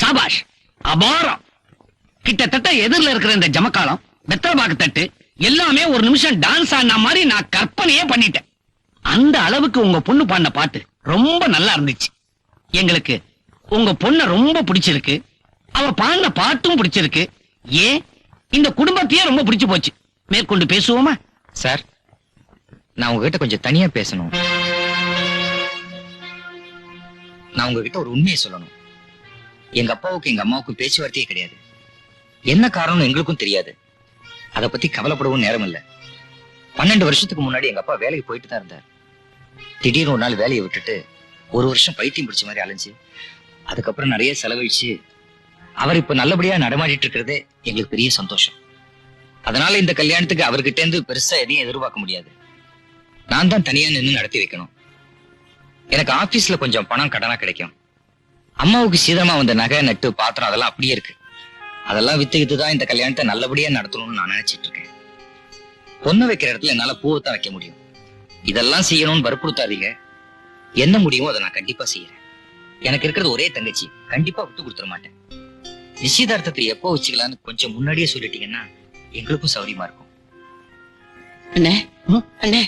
சாபாஷ், அபாரம். கிட்டத்தட்ட எதிரில் இருக்கிற இந்த ஜமக்காலம், வெத்தலபாக்கு தட்டு எல்லாமே ஒரு நிமிஷம் டான்ஸ் ஆன மாதிரி நான் கற்பனையே பண்ணிட்டேன். அந்த அளவுக்கு உங்க பொண்ணு பாடின பாட்டு ரொம்ப நல்லா இருந்துச்சு. எங்களுக்கு உங்க பொண்ண ரொம்ப பிடிச்சிருக்கு. அவ பாடின பாட்டும் பிடிச்சிருக்கு. ஏன் இந்த குடும்பத்தையே ரொம்ப பிடிச்சு போச்சு. மேற்கொண்டு பேசுவோமா? சார், நான் உங்ககிட்ட கொஞ்சம் தனியா பேசணும். நான் உங்ககிட்ட ஒரு உண்மையை சொல்லணும். எங்க அப்பாவுக்கு எங்க அம்மாவுக்கும் பேச்சுவார்த்தையே கிடையாது. என்ன காரணம் எங்களுக்கும் தெரியாது. அதை பத்தி கவலைப்படவும் நேரம் இல்ல. 12 வருஷத்துக்கு முன்னாடி எங்க அப்பா வேலைக்கு போயிட்டு தான் இருந்தார். திடீர்னு ஒரு நாள் வேலையை விட்டுட்டு 1 வருஷம் பைத்தியம் பிடிச்ச மாதிரி அலைஞ்சு, அதுக்கப்புறம் நிறைய செலவழிச்சு அவர் இப்ப நல்லபடியா நடமாடிட்டு இருக்கிறதே எங்களுக்கு பெரிய சந்தோஷம். அதனால இந்த கல்யாணத்துக்கு அவர்கிட்ட இருந்து பெருசா எதையும் எதிர்பார்க்க முடியாது. நான் தான் தனியா நின்று நடத்தி வைக்கணும். எனக்கு ஆபீஸ்ல கொஞ்சம் பணம் கடனா கிடைக்கும். அம்மாவுக்கு சீதமா வந்த நகை நட்டு பாத்திரம் அதெல்லாம் அப்படியே இருக்கு. அதெல்லாம் வித்துக்கிட்டுதான் இந்த கல்யாணத்தை நல்லபடியா நடத்தணும்னு நான் நினைச்சிட்டு இருக்கேன். பொண்ணு வைக்கிற இடத்துல என்னால பூவை தான் வைக்க முடியும். இதெல்லாம் செய்யணும்னு வற்புறுத்தாதீங்க. என்ன முடியுமோ அதை நான் கண்டிப்பா செய்யறேன். எனக்கு இருக்கிறது ஒரே தங்கச்சி, கண்டிப்பா விட்டு கொடுத்துட மாட்டேன். நிச்சயதார்த்தத்தை எப்போ வச்சுக்கலான்னு கொஞ்சம் முன்னாடியே சொல்லிட்டீங்கன்னா எங்களுக்கும் சௌரியமா இருக்கும். அண்ணே, அண்ணே,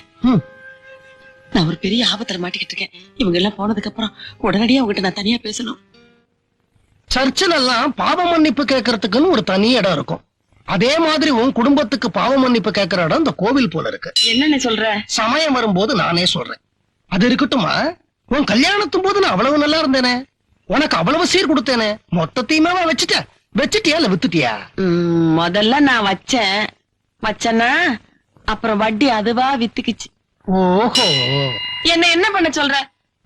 நான் ஒரு பெரிய ஆபத்துல மாட்டிக்கிட்டு இருக்கேன். இவங்க எல்லாம் போனதுக்கு அப்புறம் உடனடியா உங்ககிட்ட நான் தனியா பேசணும். சர்ச்சில் எல்லாம் பாவ மன்னிப்பு கேட்கறதுக்குன்னு ஒரு தனி இடம் இருக்கும். அதே மாதிரி உன் குடும்பத்துக்கு பாவ மன்னிப்பு கேட்கிற இடம் இந்த கோவில் போல இருக்கு. என்னன்னு சொல்ற? சமயம் வரும்போது நானே சொல்றேன். அது இருக்கட்டுமா, உன் கல்யாணத்தும் போது நான் அவ்வளவு நல்லா இருந்தேனே, உனக்கு அவ்வளவு சீர் கொடுத்தேனே, மொத்தத்தையுமே வச்சுட்டியா இல்ல வித்துட்டியா? முதல்ல நான் வச்சேன்னா அப்புறம் வட்டி அதுவா வித்துக்குச்சு. ஓஹோ, என்ன பண்ண சொல்ற?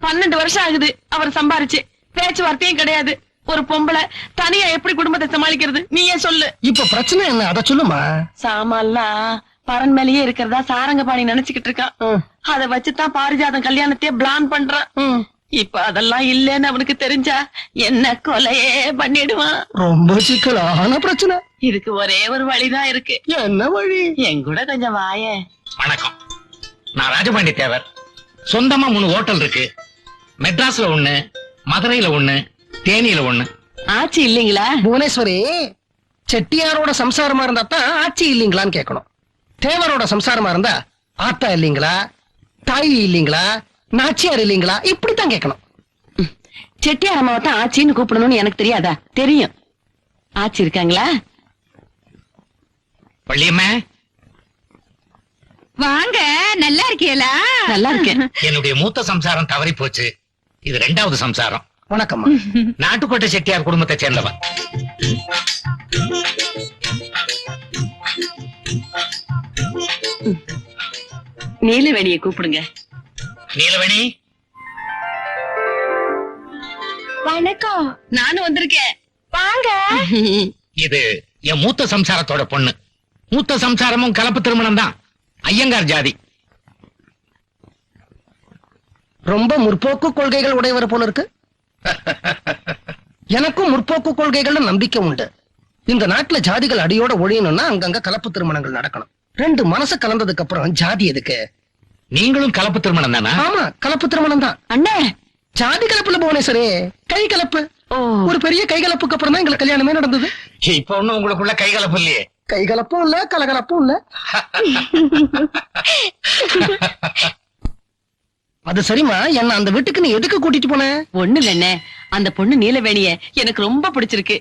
12 வருஷம் ஆகுது அவர் சம்பாரிச்சு. பேச்சுவார்த்தையும் கிடையாது. ஒரு பொம்பளை தனியா எப்படி குடும்பத்தை சமாளிக்கிறது? நீயே சொல்லு. இப்ப பிரச்சனை என்ன, அத சொல்லுமா. சாமான்லாம் பரன் மேலேயே இருக்கிறதா சாரங்கபாணி நினைச்சுக்கிட்டு இருக்கான். அத வச்சுதான் பாரிஜாதம் கல்யாணத்தையே பிளான் பண்றான். இப்ப அதெல்லாம் இல்லன்னு அவனுக்கு தெரிஞ்சா என்ன கொலையே பண்ணிடுவான். ரொம்ப சிக்கலான பிரச்சனை. இதுக்கு ஒரே ஒரு வழிதான் இருக்கு. என்ன வழி? என் கூட கொஞ்சம் வாயே. வணக்கம், நான் ராஜபாண்டி தேவர். சொந்தமா 3 ஹோட்டல் இருக்கு. மெட்ராஸ்ல 1, மதுரையில 1, தேனியில 1. ஆட்சி இல்லீங்களா? புவனேஸ்வரி, செட்டியாரோட சம்சாரமா இருந்தா தான் ஆட்சி இல்லீங்களான்னு கேட்கணும். தேவரோட சம்சாரமா இருந்தா ஆத்தா இல்லீங்களா, தாய் இல்லீங்களா, நாச்சியார் இல்லீங்களா, இப்படித்தான் கேட்கணும். செட்டியார் அம்மாவை தான் ஆட்சின்னு கூப்பிடணும்னு எனக்கு தெரியாதா? தெரியும். ஆட்சி இருக்காங்களா? பள்ளியம்மா வாங்க, நல்லா இருக்கீங்களா? நல்லா இருக்கேன். என்னுடைய மூத்த சம்சாரம் தவறி போச்சு. இது 2வது சம்சாரம். வணக்கம்மா. நாட்டுக்கோட்டை செட்டியார் குடும்பத்தை சேர்ந்தவன். நீலவேணியை கூப்பிடுங்க. நீலவேணி, வணக்கம். நானும் வந்திருக்கேன். வாங்க. இது என் மூத்த சம்சாரத்தோட பொண்ணு. மூத்த சம்சாரமும் கலப்பு திருமணம் தான். ஐயங்கார் ஜாதி. ரொம்ப முற்போக்கு கொள்கைகள் உடையவர் போல இருக்கு. எனக்கும் முற்போக்கு கொள்கைகள் நம்பிக்கை உண்டு. இந்த நாட்டுல ஜாதிகள் அடியோட ஒழியணும்னா அங்கங்க கலப்பு திருமணங்கள் நடக்கணும். 2 மனசு கலந்ததுக்கு அப்புறம் ஜாதி எதுக்கு? நீங்களும் கலப்பு திருமணம் தானா? ஆமா, கலப்பு திருமணம் தான். அண்ணே, ஜாதி கலப்புல புவனேஸ்வரே, கை கலப்பு. ஒரு பெரிய கை கலப்புக்கு அப்புறம் தான் எங்களுக்கு கல்யாணமே நடந்தது. இப்ப ஒண்ணும் உங்களுக்குள்ள கை கலப்பு இல்லையே. கை கலப்பும் இல்ல, கலகலப்பும் இல்ல. அது சரிமா, என்ன அந்த வீட்டுக்கு நீ எதுக்கு கூட்டிட்டு போன? ஒண்ணு இல்லண்ணே, அந்த பொண்ணு நீலவேணிய எனக்கு ரொம்ப பிடிச்சிருக்கு.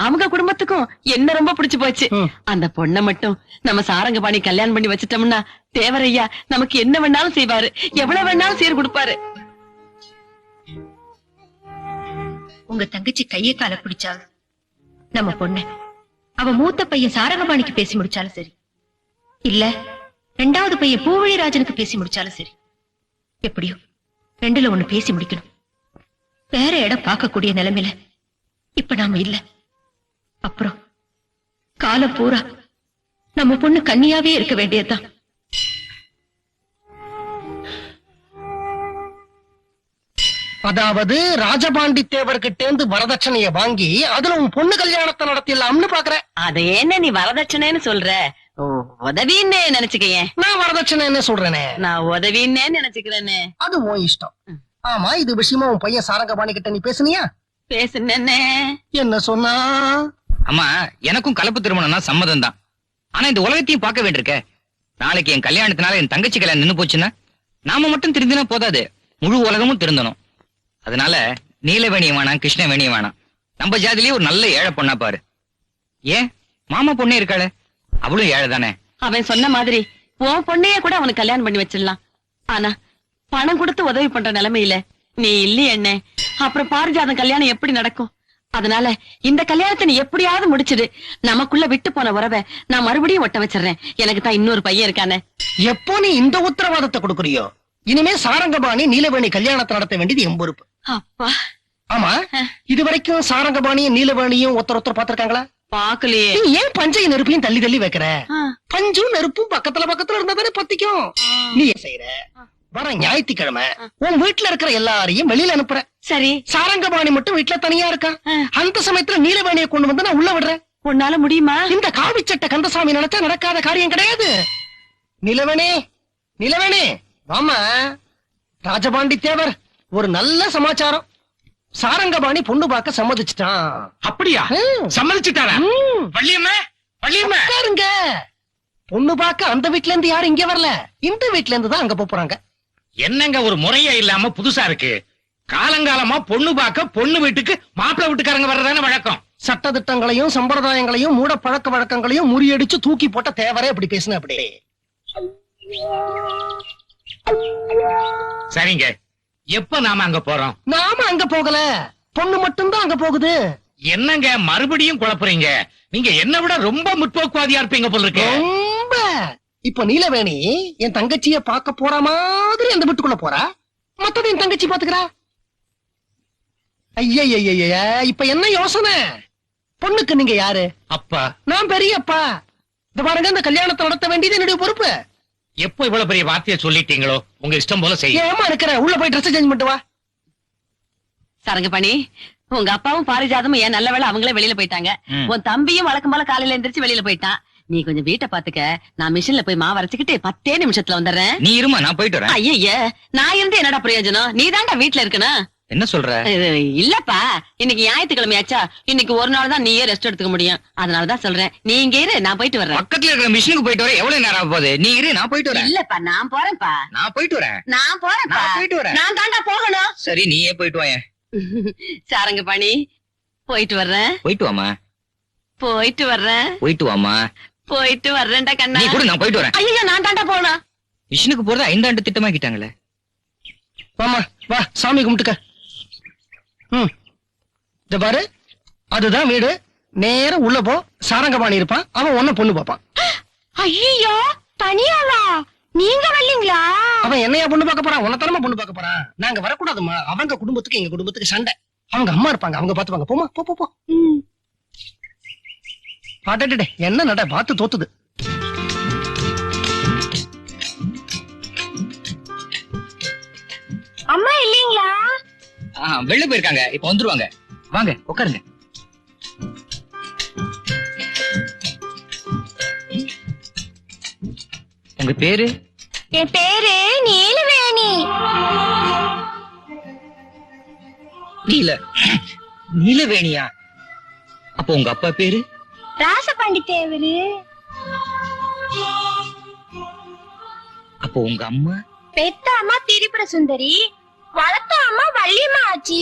அவங்க குடும்பத்துக்கும் என்ன ரொம்ப பிடிச்சு போச்சு. அந்த பொண்ணை மட்டும் நம்ம சாரங்கபாணி கல்யாணம் பண்ணி வச்சிட்டோம்னா தேவரையா நமக்கு என்ன வேணாலும் செய்வாரு, எவ்வளவு வேணாலும் சீர் கொடுப்பாரு. உங்க தங்கச்சி கைய கால பிடிச்சா நம்ம பொண்ணு அவ மூத்த பையன் சாரங்கபாணிக்கு பேசி முடிச்சாலும் சரி, இல்ல 2வது பையன் பூவழிராஜனுக்கு பேசி முடிச்சாலும் சரி, எப்படியோ 2ல 1 பேசி முடிக்கணும். வேற இடம் பார்க்கக்கூடிய நிலைமையில இப்ப நாம இல்ல. அப்புறம் காலம் பூரா நம்ம பொண்ணு கன்னியாவே இருக்க வேண்டியதுதான். அதாவது ராஜபாண்டி தேவர்கிட்ட இருந்து வரதட்சணைய வாங்கி அதுல உன் பொண்ணு கல்யாணத்தை நடத்திடலாம்னு பாக்குறேன். அத என்ன நீ வரதட்சணைன்னு சொல்ற? உதவின்னு நினைச்சுக்கேன். நான் வரதட்சணை என்ன சொல்றேனே? நான் உதவின்னு நினைச்சுக்கிறேன்னு. அது உன் இஷ்டம். ஆமா, இது விஷயமா உன் பையன் சாரங்கபாணி கிட்ட நீ பேசுனியா? பேசுனே. என்ன சொன்னா? அம்மா, எனக்கும் கலப்பு திருமணம்னா சம்மதம் தான். ஆனா இந்த உலகத்தையும் பார்க்க வேண்டியிருக்க. நாளைக்கு என் கல்யாணத்தினால என் தங்கச்சி கல்யாணம் நின்னு போச்சுன்னா நாம மட்டும் திருந்தினா போதாது, முழு உலகமும் திருந்தணும். அதனால நீலவேணியும் வேணாம், கிருஷ்ணவேணியும் வேணாம். நம்ம ஜாதிலேயே ஒரு நல்ல ஏழை பொண்ணா பாரு. ஏன் மாமா பொண்ணே இருக்காளே, அவளும் ஏழை தானே. அவன் சொன்ன மாதிரி உன் பொண்ணையே கூட அவனுக்கு கல்யாணம் பண்ணி வச்சிடலாம். ஆனா பணம் கொடுத்து உதவி பண்ற நிலைமையில நீ இல்லையே என்ன, அப்புறம் பாரிஜாதம் கல்யாணம் எப்படி நடக்கும்? அதனால இந்த கல்யாணத்தை நீ எப்படியாவது முடிச்சிடு. நமக்குள்ள விட்டு போன உறவை நான் மறுபடியும் ஒட்ட வச்சிடறேன். எனக்கு தான் இன்னொரு பையன் இருக்கானே. எப்போ நீ இந்த உத்தரவாதத்தை கொடுக்கறியோ, இனிமே சாரங்கபாணி நீலவேணி கல்யாணத்தை நடத்த வேண்டியது என் பொறுப்பு. அப்பா. ஆமா, இது வரைக்கும் சாரங்கபாணியும் நீலவேணியும் ஒருத்தர் பாத்திருக்காங்களா? பாக்கலையே. நீ ஏன் பஞ்சையும் நெருப்பையும் தள்ளி தள்ளி வைக்கிற? பஞ்சும் நெருப்பும் பக்கத்துல பக்கத்துல இருந்தா தானே பத்திக்கும். நீ ஏன் செய்யற? வர ஞாயிற்றுக்கிழமை உன் வீட்டுல இருக்கிற எல்லாரையும் வெளியில அனுப்புற. சரி. சாரங்கபாணி மட்டும் வீட்டுல தனியா இருக்கா. அந்த சமயத்துல நீலவேணியை கொண்டு வந்து நான் உள்ள விடுறேன். உன்னால முடியுமா? இந்த காவிச்சட்ட கந்தசாமி நினைச்சா நடக்காத காரியம் கிடையாது. நிலவேணி, நிலவேணி வாமா. ராஜபாண்டி தேவர் ஒரு நல்ல சமாச்சாரம். சாரங்கபாணி பொண்ணு பார்க்க சம்மதிச்சுட்டான். அப்படியா? சம்மதிச்சுட்டாரா? வள்ளியம்மா, வள்ளியம்மா உட்காருங்க. பொண்ணு பார்க்க அந்த வீட்ல இருந்து யாரும் இங்க வரல, இந்த வீட்ல இருந்து தான் அங்க போறாங்க. என்னங்க ஒரு முறையே இல்லாம புதுசா இருக்கு. காலங்காலமா பொண்ணு பார்க்க பொண்ணு வீட்டுக்கு மாப்பிள்ளை வீட்டுக்காரங்க வர்றதானே வழக்கம். சட்ட திட்டங்களையும் சம்பிரதாயங்களையும் மூட பழக்க வழக்கங்களையும் முறியடிச்சு தூக்கி போட்ட தேவரே அப்படி பேசுன. அப்படி சரிங்க, எப்ப நாம அங்க போறோம்? நாம அங்க போகல, பொண்ணு மட்டும்தான் அங்க போகுது. என்னங்க மறுபடியும் குழப்புறீங்க? நீங்க என்ன விட ரொம்ப முற்போக்குவாதியா இருப்பீங்க போல இருக்கு. ரொம்ப. இப்ப நீலவேணி என் தங்கச்சிய பார்க்க போற மாதிரி அந்த வீட்டுக்குள்ள போறா, மத்தது என் தங்கச்சி பாத்துக்கிறா. ஐய, இப்ப என்ன யோசனை? பொண்ணுக்கு நீங்க யாரு? அப்பா. நான் பெரியப்பா. இந்த பாருங்க, இந்த கல்யாணத்தை நடத்த வேண்டியது என்னுடைய பொறுப்பு. எப்போ இவ்வளவு பெரிய வார்த்தையை சொல்லிட்டீங்களோ, உங்க இஷ்டம் போல செய்ய. ஏமா இருக்கிற? உள்ள போய் ட்ரெஸ் சேஞ்ச் பண்ணிட்டு வா. சரங்கபாணி, உங்க அப்பாவும் பாரிஜாதமும் ஏன் நல்ல வேளை அவங்களே வெளியில போயிட்டாங்க. உன் தம்பியும் வழக்கம் போல காலையில எந்திரிச்சு வெளியில போயிட்டான். நீ கொஞ்சம் வீட்டை பாத்துக்க, நான் மிஷின்ல போய் மாவு அரைச்சுக்கிட்டு 10 நிமிஷத்துல வந்துடுறேன். நீ இருமா, நான் போயிட்டு வரேன். ஐய, நான் இருந்து என்னடா பிரயோஜனம்? நீ தாண்டா வீட்டுல இருக்கணும். என்ன சொல்ற? இல்லப்பா, இன்னைக்கு ஞாயிற்றுக்கிழமையாச்சா, இன்னைக்கு ஒரு நாள் தான் நீயே ரெஸ்ட் எடுத்துக்க முடியும். அதனாலதான் சொல்றேன், நீ இங்க இரு, நான் போயிட்டு வர்றேன். பக்கத்துல இருக்கிற மிஷினுக்கு போயிட்டு வர எவ்வளவு நேரம் ஆக போகுது? நீ இரு, நான் போயிட்டு வரேன். இல்லப்பா, நான் போறேன்ப்பா. நான் போயிட்டு வரேன். நான் போறேன்ப்பா. நான் போயிட்டு வரேன். நான் தாண்டா போகணும். சரி, நீயே போயிட்டு வாங்க. சாரங்கபாணி, போயிட்டு வர்றேன். போயிட்டு வாமா. போயிட்டு வர்றேன். போயிட்டு வாமா. போயிட்டு வர்றேன்டா கண்ணா. நீ கூட, நான் போயிட்டு வரேன். ஐயோ, நான் தாண்டா போகணும். மிஷினுக்கு போறது 5 ஆண்டு திட்டமாக்கிட்டாங்களே. வாமா, வா சாமி கும்பிட்டுக்க. இந்த பாரு, அதுதான் வீடு. நேரம் உள்ள போ. சாரங்கபாணி இருப்பான், அவன் ஒன்ன பொண்ணு பாப்பான். ஐயோ, தனியாவா? நீங்க வரலீங்களா? அவன் என்னையா பொண்ணு பார்க்க போறான்? உன்னத்தனமா பொண்ணு பார்க்க போறான். நாங்க வரக்கூடாதுமா. அவங்க குடும்பத்துக்கு எங்க குடும்பத்துக்கு சண்டை. அவங்க அம்மா இருப்பாங்க, அவங்க பாத்துப்பாங்க. போமா, போ போ போ. பாட்டே என்ன நட பார்த்து தோத்துது. அம்மா இல்லீங்களா? வெளில போயிருக்காங்க, இப்ப வந்துருவாங்க. வாங்க உட்காருங்க. உங்க பேரு? என் பேரு நீலவேணி. நீலவேணியா? அப்போ உங்க அப்பா பேரு? ராசபாண்டி தேவரு. அப்போ உங்க அம்மா? பெத்த அம்மா திரிபுர சுந்தரி, வளர்த்த அம்மா வள்ளியம்மா ஆச்சி.